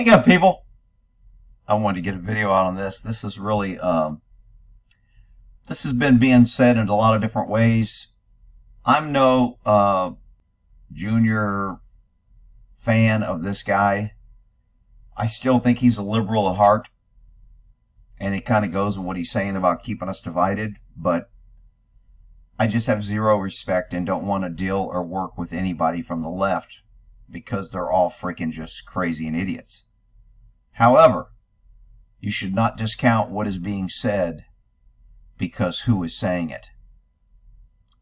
Hey, good people. I wanted to get a video out on this. This is really, this has been being said in a lot of different ways. I'm no junior fan of this guy. I still think he's a liberal at heart. And it kind of goes with what he's saying about keeping us divided. But I just have zero respect and don't want to deal or work with anybody from the left because they're all freaking just crazy and idiots. However, you should not discount what is being said because who is saying it.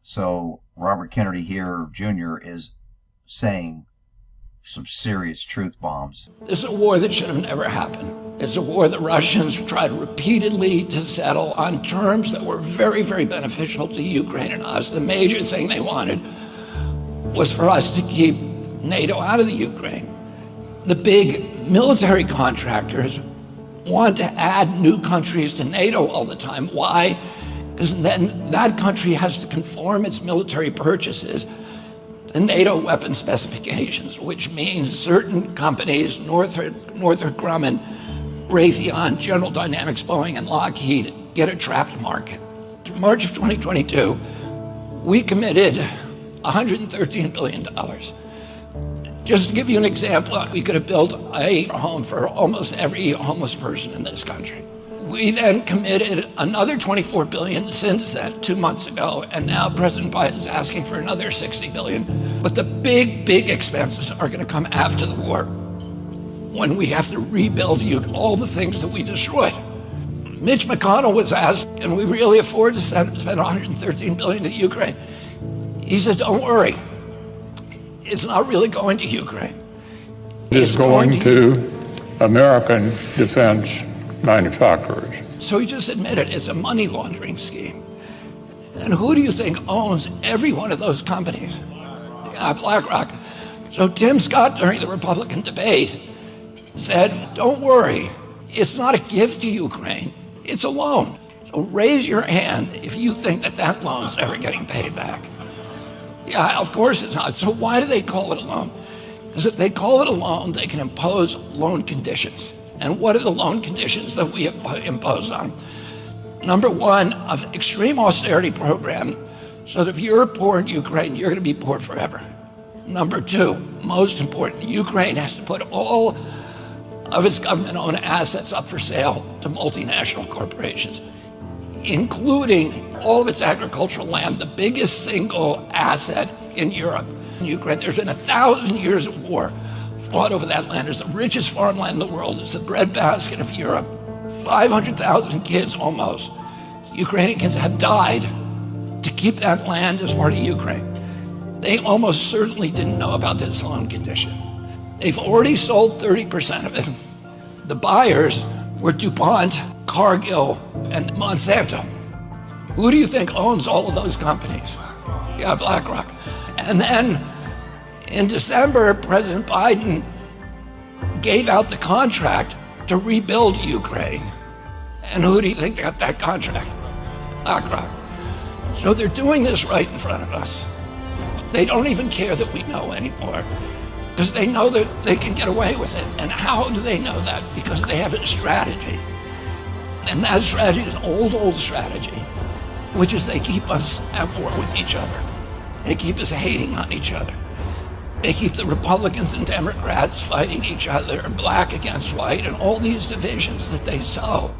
So Robert Kennedy here, Jr., is saying some serious truth bombs. This is a war that should have never happened. It's a war the Russians tried repeatedly to settle on terms that were very, very beneficial to Ukraine and us. The major thing they wanted was for us to keep NATO out of the Ukraine. The big military contractors want to add new countries to NATO all the time. Why? Because then that country has to conform its military purchases to NATO weapon specifications, which means certain companies, Northrop Grumman, Raytheon, General Dynamics, Boeing, and Lockheed, get a trapped market. In March of 2022, we committed $113 billion. Just to give you an example, we could have built a home for almost every homeless person in this country. We then committed another $24 billion since then, 2 months ago, and now President Biden's asking for another $60 billion. But the big, big expenses are going to come after the war, when we have to rebuild all the things that we destroyed. Mitch McConnell was asked, can we really afford to spend $113 billion to Ukraine? He said, don't worry. It's not really going to Ukraine. It's going to American defense manufacturers. So he just admitted it's a money laundering scheme. And who do you think owns every one of those companies? BlackRock. So Tim Scott, during the Republican debate, said, don't worry, it's not a gift to Ukraine, it's a loan. So raise your hand if you think that that loan's ever getting paid back. Yeah, of course it's not. So why do they call it a loan? Because if they call it a loan, they can impose loan conditions. And what are the loan conditions that we impose on? Number one, an extreme austerity program, so that if you're poor in Ukraine, you're going to be poor forever. Number two, most important, Ukraine has to put all of its government-owned assets up for sale to multinational corporations, including all of its agricultural land, the biggest single asset in Europe. In Ukraine, there's been 1,000 years of war fought over that land. It's the richest farmland in the world. It's the breadbasket of Europe. 500,000 kids almost, Ukrainian kids, have died to keep that land as part of Ukraine. They almost certainly didn't know about this loan condition. They've already sold 30% of it. The buyers were DuPont, Cargill, and Monsanto. Who do you think owns all of those companies? Yeah, BlackRock. And then in December, President Biden gave out the contract to rebuild Ukraine. And who do you think got that contract? BlackRock. So they're doing this right in front of us. They don't even care that we know anymore, because they know that they can get away with it. And how do they know that? Because they have a strategy. And that strategy is an old strategy, which is they keep us at war with each other. They keep us hating on each other. They keep the Republicans and Democrats fighting each other, black against white, and all these divisions that they sow.